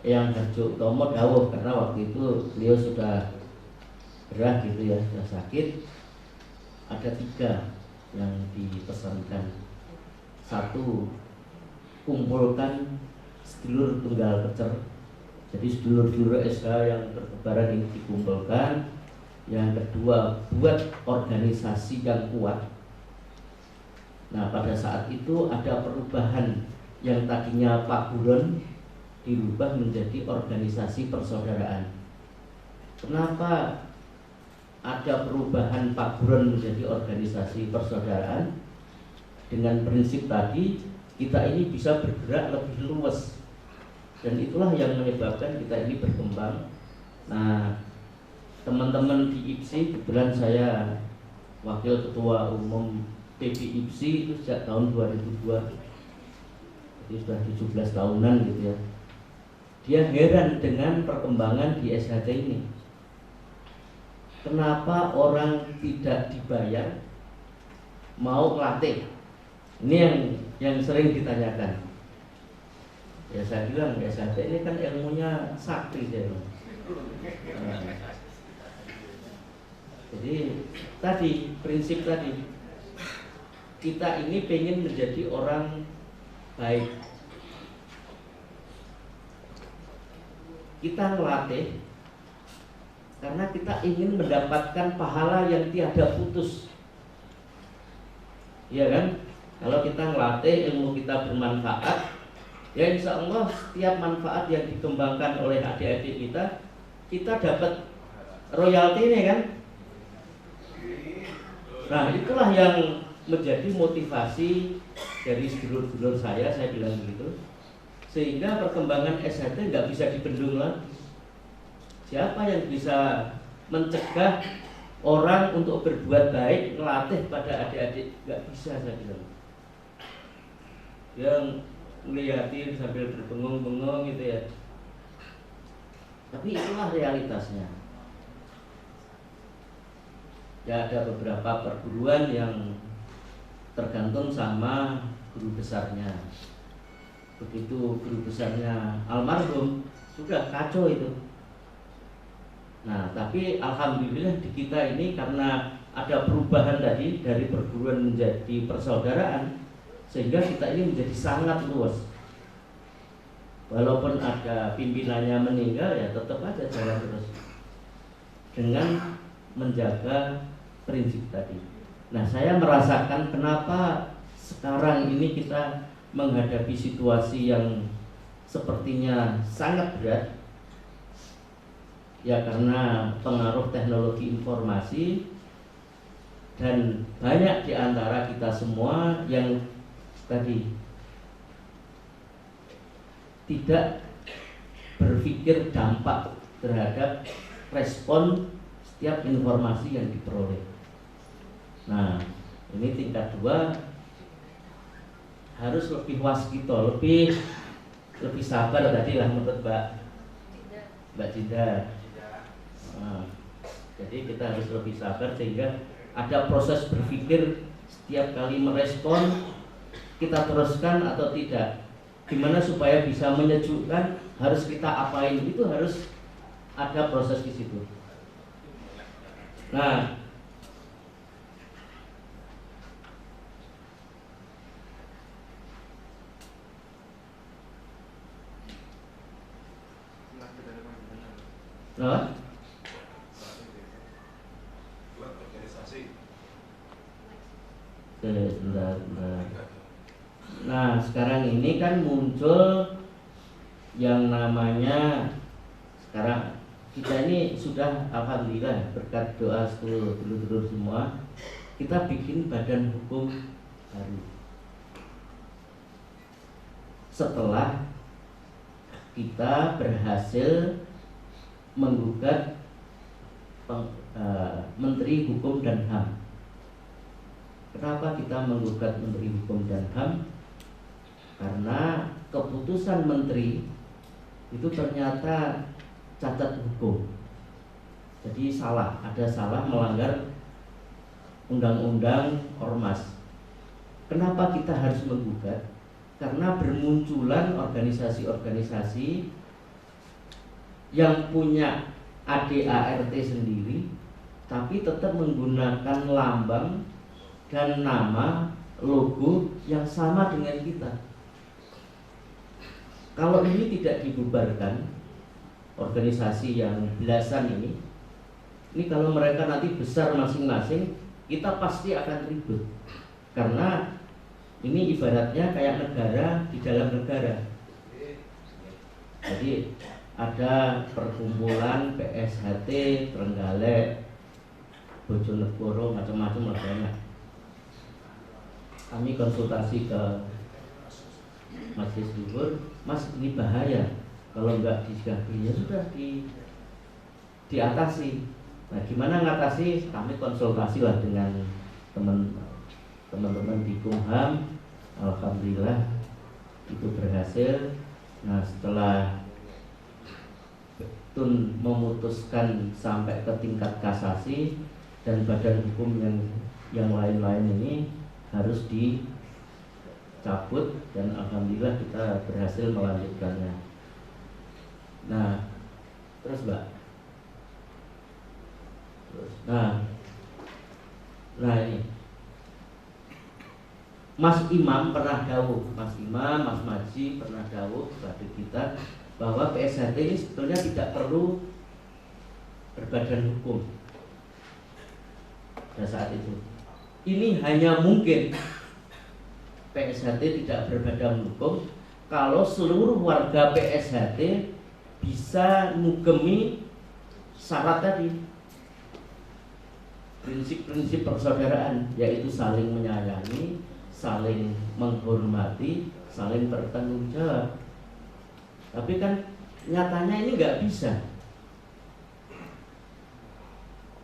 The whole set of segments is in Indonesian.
Eyang Harjo Utomo dawuh, karena waktu itu beliau sudah gerah gitu ya, sudah sakit. Ada 3 yang dipesankan. 1, kumpulkan sedulur tunggal kecer. Jadi sedulur-sedulur SH yang bertebaran ini dikumpulkan. Yang kedua, buat organisasi yang kuat. Nah, pada saat itu ada perubahan yang tadinya Pak Buron dirubah menjadi organisasi persaudaraan. Kenapa ada perubahan Pak Buron menjadi organisasi persaudaraan? Dengan prinsip tadi, kita ini bisa bergerak lebih luas, dan itulah yang menyebabkan kita ini berkembang. Nah, teman-teman di IPSI, kebetulan saya wakil ketua umum PB IPSI itu sejak tahun 2002, jadi sudah 17 tahunan gitu ya. Dia heran dengan perkembangan di SHT ini. Kenapa orang tidak dibayar mau ngelatih? Ini yang sering ditanyakan. Ya saya bilang, ya SHT ini kan ilmunya sakti saya bilang. Jadi tadi prinsip tadi, kita ini pengen menjadi orang baik. Kita ngelatih karena kita ingin mendapatkan pahala yang tiada putus. Iya kan? Kalau kita ngelatih, ilmu kita bermanfaat, ya insya Allah setiap manfaat yang dikembangkan oleh adik-adik kita dapat royalti ini kan. Nah, itulah yang menjadi motivasi dari sedulur-sedulur saya bilang begitu. Sehingga perkembangan SHT nggak bisa dibendung lagi. Siapa yang bisa mencegah orang untuk berbuat baik, ngelatih pada adik-adik? Nggak bisa, saya bilang. Yang ngeliatin sambil berbengong-bengong gitu ya. Tapi itulah realitasnya. Ya, ada beberapa perguruan yang tergantung sama guru besarnya. Begitu guru besarnya almarhum, sudah kacau itu. Nah, tapi alhamdulillah di kita ini karena ada perubahan tadi dari perguruan menjadi persaudaraan, sehingga kita ini menjadi sangat luas. Walaupun ada pimpinannya meninggal, ya tetap aja jalan terus dengan menjaga prinsip tadi. Nah, saya merasakan kenapa sekarang ini kita menghadapi situasi yang sepertinya sangat berat. Ya, karena pengaruh teknologi informasi, dan banyak di antara kita semua yang tadi tidak berpikir dampak terhadap respon setiap informasi yang diperoleh. Nah, ini tingkat 2 harus lebih waskito, lebih sabar tadi lah menurut Mbak Cinda. Nah, jadi kita harus lebih sabar sehingga ada proses berpikir setiap kali merespon, kita teruskan atau tidak. Gimana supaya bisa menyejukkan, harus kita apain, itu harus ada proses di situ. Nah, Nah, sekarang ini kan muncul yang namanya, sekarang kita ini sudah alhamdulillah berkat doa dulur-dulur semua, kita bikin badan hukum baru. Setelah kita berhasil menggugat Menteri Hukum dan HAM. Kenapa kita menggugat Menteri Hukum dan HAM? Karena keputusan Menteri itu ternyata cacat hukum. Jadi salah, ada salah, melanggar undang-undang ormas. Kenapa kita harus menggugat? Karena bermunculan organisasi-organisasi yang punya ADART sendiri, tapi tetap menggunakan lambang dan nama logo yang sama dengan kita. Kalau ini tidak dibubarkan, organisasi yang belasan ini kalau mereka nanti besar masing-masing, kita pasti akan ribut. Karena ini ibaratnya kayak negara di dalam negara. Jadi ada perkumpulan PSHT, Trenggalek, Bojonegoro, macam-macam lah banyak. Kami konsultasi ke Majelis Luhur, Mas ini bahaya, kalau nggak disikapi ya sudah diatasi. Nah gimana ngatasi? Kami konsultasi lah dengan teman-teman di Kumham. Alhamdulillah itu berhasil. Nah setelah Tun memutuskan sampai ke tingkat kasasi dan badan hukum yang lain-lain ini harus dicabut, dan alhamdulillah kita berhasil melanjutkannya. Nah terus Mbak, nah ini Mas Imam pernah dawuh, Mas Imam, Mas Maji pernah dawuh kepada kita bahwa PSHT ini sebetulnya tidak perlu berbadan hukum pada saat itu. Ini hanya mungkin PSHT tidak berbadan hukum kalau seluruh warga PSHT bisa ngugemi syarat tadi, prinsip-prinsip persaudaraan, yaitu saling menyayangi, saling menghormati, saling bertanggung jawab. Tapi kan nyatanya ini nggak bisa.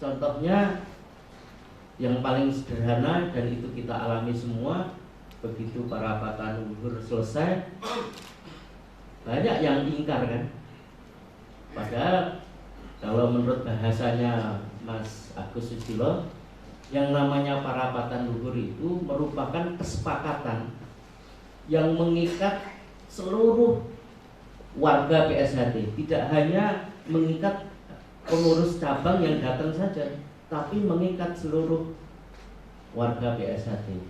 Contohnya yang paling sederhana, dan itu kita alami semua, begitu perapatan luhur selesai, banyak yang ingkar kan. Padahal kalau menurut bahasanya Mas Agus Susilo, yang namanya parapatan luhur itu merupakan kesepakatan yang mengikat seluruh warga PSHT, tidak hanya mengikat pengurus cabang yang datang saja, tapi mengikat seluruh warga PSHT.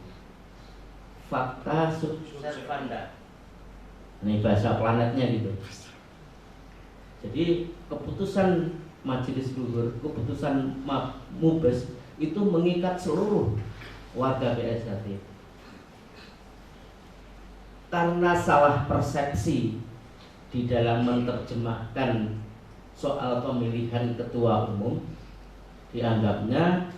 Fakta sub servanda, ini bahasa planetnya gitu. Jadi keputusan Majelis Luhur, keputusan Mubes itu mengikat seluruh warga PSHT. Karena salah persepsi di dalam menerjemahkan soal pemilihan ketua umum, dianggapnya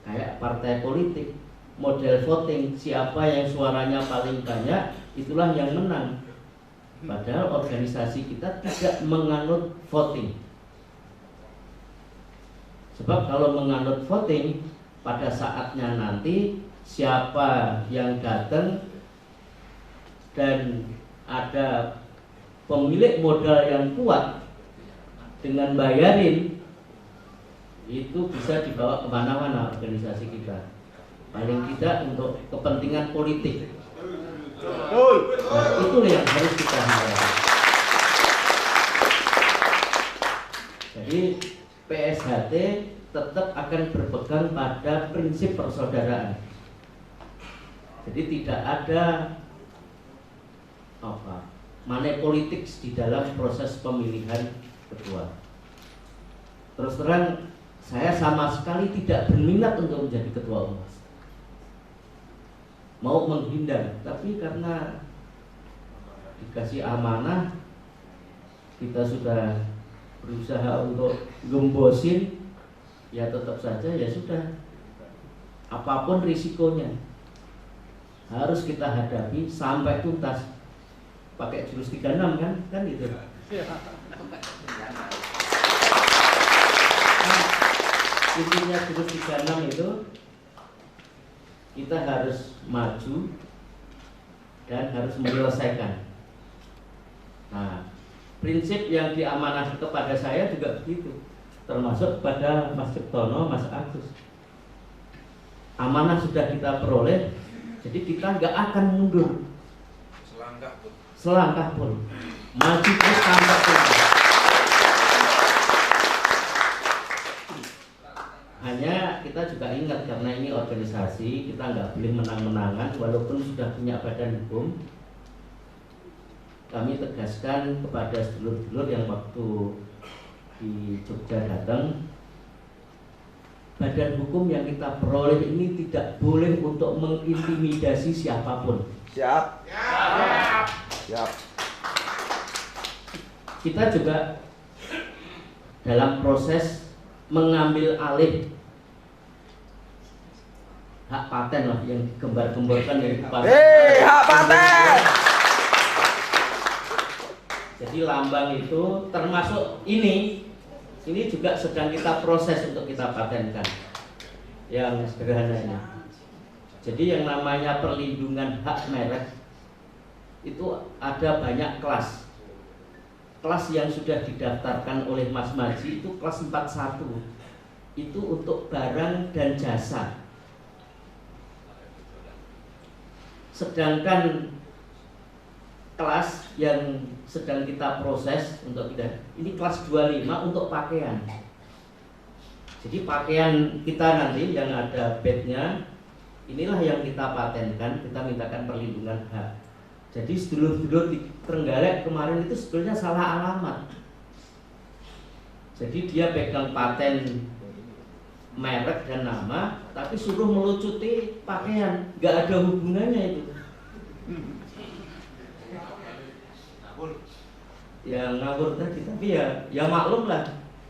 kayak partai politik, model voting, siapa yang suaranya paling banyak itulah yang menang. Padahal organisasi kita tidak menganut voting. Sebab kalau menganut voting, pada saatnya nanti siapa yang datang dan ada pemilik modal yang kuat dengan bayarin, itu bisa dibawa kemana-mana organisasi kita. Paling tidak untuk kepentingan politik. Nah, itu yang harus kita hindari. Jadi PSHT tetap akan berpegang pada prinsip persaudaraan. Jadi tidak ada money politics di dalam proses pemilihan ketua. Terus terang, saya sama sekali tidak berminat untuk menjadi ketua umum. Mau menghindar, tapi karena dikasih amanah, kita sudah berusaha untuk gembosin, ya tetap saja ya sudah. Apapun risikonya harus kita hadapi sampai tuntas. Pakai jurus 36 kan gitu. Intinya jurus 36 itu kita harus maju dan harus menyelesaikan. Nah, prinsip yang diamanahkan kepada saya juga begitu, termasuk pada Mas Ciptono, Mas Agus. Amanah sudah kita peroleh, jadi kita nggak akan mundur selangkah pun, maju terus sampai tuntas. Hanya kita juga ingat karena ini organisasi, kita nggak boleh menang-menangan walaupun sudah punya badan hukum. Kami tegaskan kepada sedulur-sedulur yang waktu di Jogja datang, badan hukum yang kita peroleh ini tidak boleh untuk mengintimidasi siapapun. Siap. Siap. Siap. Kita juga dalam proses mengambil alih hak paten lah yang digembar-gemborkan dari paten. Hak paten. Jadi lambang itu termasuk ini juga sedang kita proses untuk kita patenkan. Yang sederhananya. Jadi yang namanya perlindungan hak merek itu ada banyak kelas. Kelas yang sudah didaftarkan oleh Mas Maji itu kelas 41. Itu untuk barang dan jasa. Sedangkan kelas yang sedang kita proses untuk kita, ini kelas 25 untuk pakaian. Jadi pakaian kita nanti yang ada badge-nya, inilah yang kita patenkan, kita mintakan perlindungan hak. Jadi sedulur-sedulur di Trenggalek kemarin itu sebetulnya salah alamat. Jadi dia pegang paten merek dan nama, tapi suruh melucuti pakaian, nggak ada hubungannya itu. Ya ngawur tadi, tapi ya maklum lah,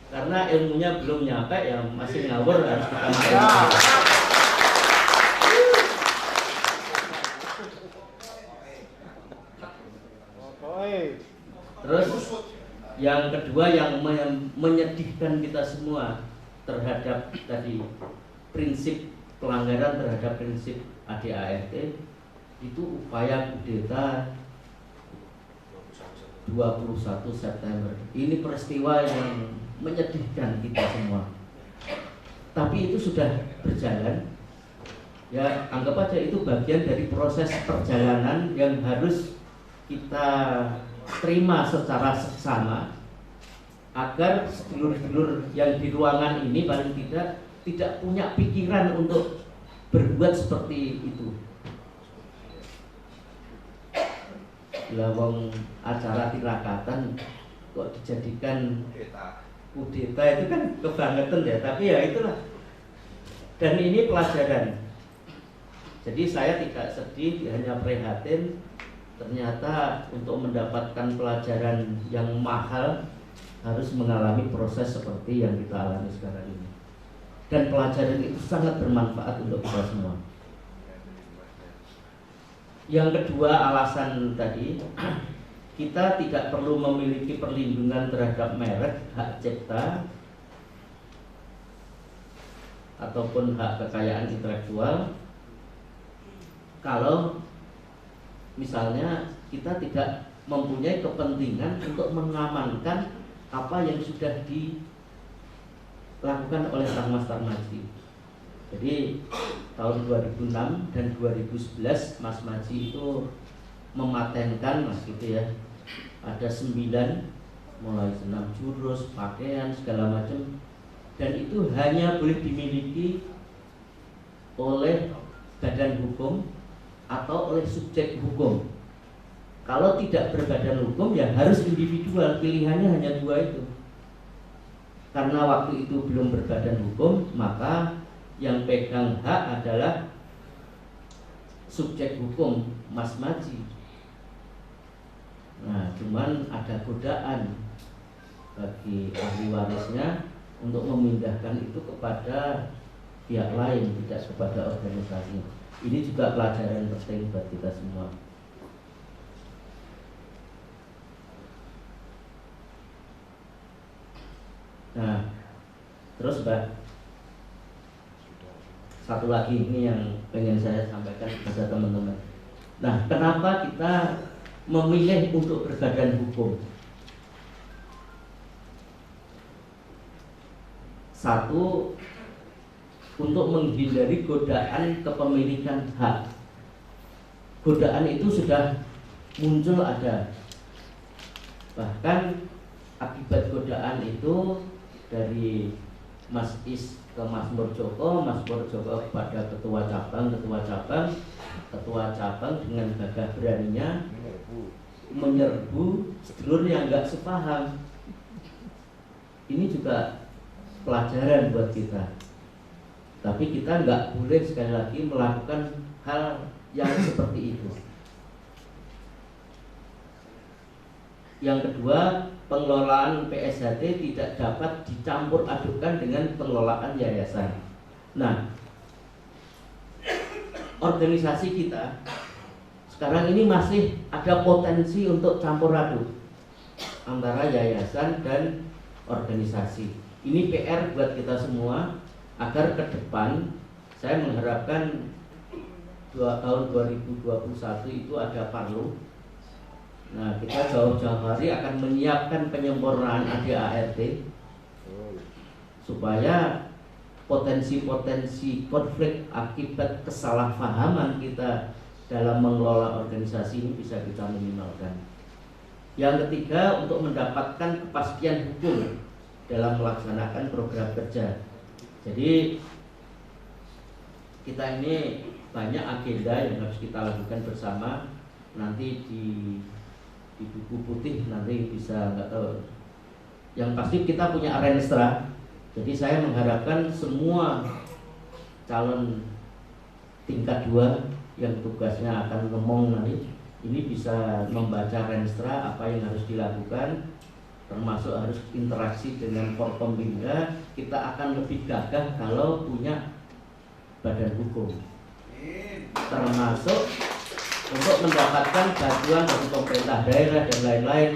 karena ilmunya belum nyampe, ya masih ngawur harus kita maklum. Terus yang kedua yang menyedihkan kita semua terhadap tadi prinsip pelanggaran terhadap prinsip ADART itu upaya kudeta 21 September. Ini peristiwa yang menyedihkan kita semua. Tapi itu sudah berjalan. Ya, anggap aja itu bagian dari proses perjalanan yang harus kita terima secara seksama agar sedulur-sedulur yang di ruangan ini paling tidak punya pikiran untuk berbuat seperti itu. Lawang acara tirakatan kok dijadikan kudeta itu kan kebangetan ya, tapi ya itulah. Dan ini pelajaran. Jadi saya tidak sedih, hanya prihatin. Ternyata untuk mendapatkan pelajaran yang mahal harus mengalami proses seperti yang kita alami sekarang ini. Dan pelajaran itu sangat bermanfaat untuk kita semua. Yang kedua alasan tadi, kita tidak perlu memiliki perlindungan terhadap merek, hak cipta ataupun hak kekayaan intelektual kalau misalnya kita tidak mempunyai kepentingan untuk mengamankan apa yang sudah dilakukan oleh Kang Mas Tarmaji. Jadi tahun 2006 dan 2011 Mas Maji itu mematenkan Mas gitu ya. Ada 9 mulai senam jurus, pakaian segala macam, dan itu hanya boleh dimiliki oleh badan hukum atau oleh subjek hukum. Kalau tidak berbadan hukum ya harus individual, pilihannya hanya 2 itu. Karena waktu itu belum berbadan hukum, maka yang pegang hak adalah subjek hukum Mas Maji. Nah, cuman ada godaan bagi ahli warisnya untuk memindahkan itu kepada pihak lain, tidak kepada organisasi. Ini juga pelajaran penting buat kita semua. Nah, terus Mbak, satu lagi ini yang pengen saya sampaikan kepada teman-teman. Nah, kenapa kita memilih untuk berbadan hukum? Satu, untuk menghindari godaan kepemilikan hak. Godaan itu sudah muncul ada. Bahkan akibat godaan itu dari Mas Is ke Mas Murjoko, Mas Murjoko kepada ketua cabang dengan gagah beraninya menyerbu sedulur yang nggak sepaham. Ini juga pelajaran buat kita. Tapi kita nggak boleh sekali lagi melakukan hal yang seperti itu. Yang kedua, pengelolaan PSHT tidak dapat dicampur adukkan dengan pengelolaan yayasan. Nah, organisasi kita sekarang ini masih ada potensi untuk campur aduk antara yayasan dan organisasi. Ini PR buat kita semua agar ke depan saya mengharapkan tahun 2021 itu ada Parlo. Nah, kita jauh-jauh hari akan menyiapkan penyempurnaan ADART supaya potensi-potensi konflik akibat kesalahpahaman kita dalam mengelola organisasi ini bisa kita minimalkan. Yang ketiga, untuk mendapatkan kepastian hukum dalam melaksanakan program kerja. Jadi kita ini banyak agenda yang harus kita lakukan bersama. Nanti di buku putih nanti bisa nggak tahu. Yang pasti kita punya Renstra. Jadi saya mengharapkan semua calon tingkat 2 yang tugasnya akan ngomong nanti ini bisa membaca Renstra apa yang harus dilakukan, termasuk harus interaksi dengan Forkompimda. Kita akan lebih gagah kalau punya badan hukum, termasuk untuk mendapatkan bantuan dari pemerintah daerah dan lain-lain.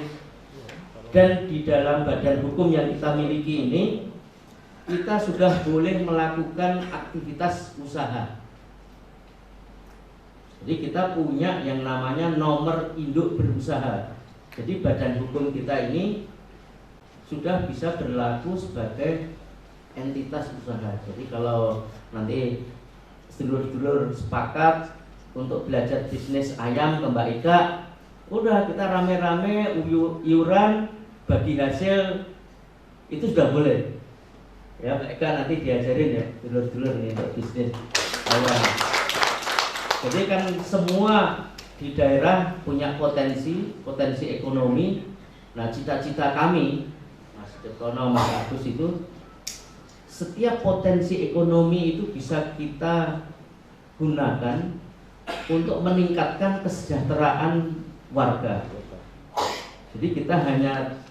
Dan di dalam badan hukum yang kita miliki ini, kita sudah boleh melakukan aktivitas usaha. Jadi kita punya yang namanya nomor induk berusaha. Jadi badan hukum kita ini sudah bisa berlaku sebagai entitas usaha. Jadi kalau nanti sedulur-sedulur sepakat untuk belajar bisnis ayam ke Mbak Ika, udah kita rame-rame iuran bagi hasil itu sudah boleh. Ya Mbak Ika nanti diajarin ya dulur-dulur nih untuk bisnis ayam. Jadi kan semua di daerah punya potensi ekonomi. Nah, cita-cita kami Mas Ciptono, Mas Agus itu setiap potensi ekonomi itu bisa kita gunakan untuk meningkatkan kesejahteraan warga. Jadi kita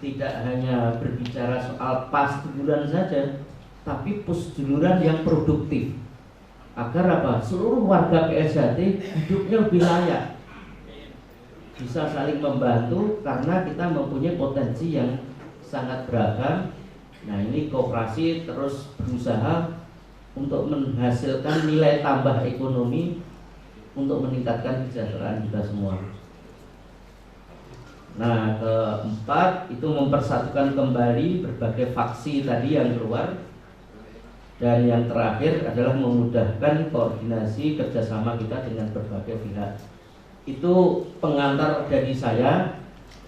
tidak hanya berbicara soal pasduluran saja, tapi pusduluran yang produktif. Agar apa? Seluruh warga PSHT hidupnya lebih layak, bisa saling membantu karena kita mempunyai potensi yang sangat beragam. Nah, ini koperasi terus berusaha untuk menghasilkan nilai tambah ekonomi untuk meningkatkan kesejahteraan kita semua. Nah, keempat itu mempersatukan kembali berbagai faksi tadi yang keluar. Dan yang terakhir adalah memudahkan koordinasi kerjasama kita dengan berbagai pihak. Itu pengantar dari saya.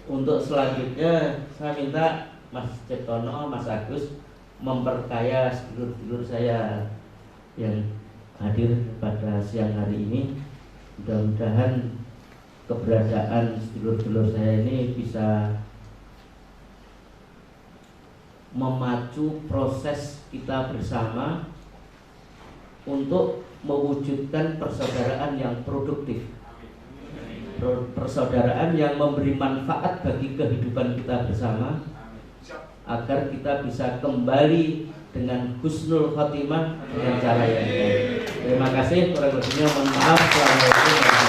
Untuk selanjutnya saya minta Mas Ciptono, Mas Agus memperkaya sedulur-sedulur saya yang hadir pada siang hari ini. Mudah-mudahan keberadaan sedulur-sedulur saya ini bisa memacu proses kita bersama untuk mewujudkan persaudaraan yang produktif, persaudaraan yang memberi manfaat bagi kehidupan kita bersama, agar kita bisa kembali dengan husnul khotimah dengan cara yang baik. Terima kasih, kurang lebihnya mohon maaf. Assalamualaikum warahmatullahi wabarakatuh.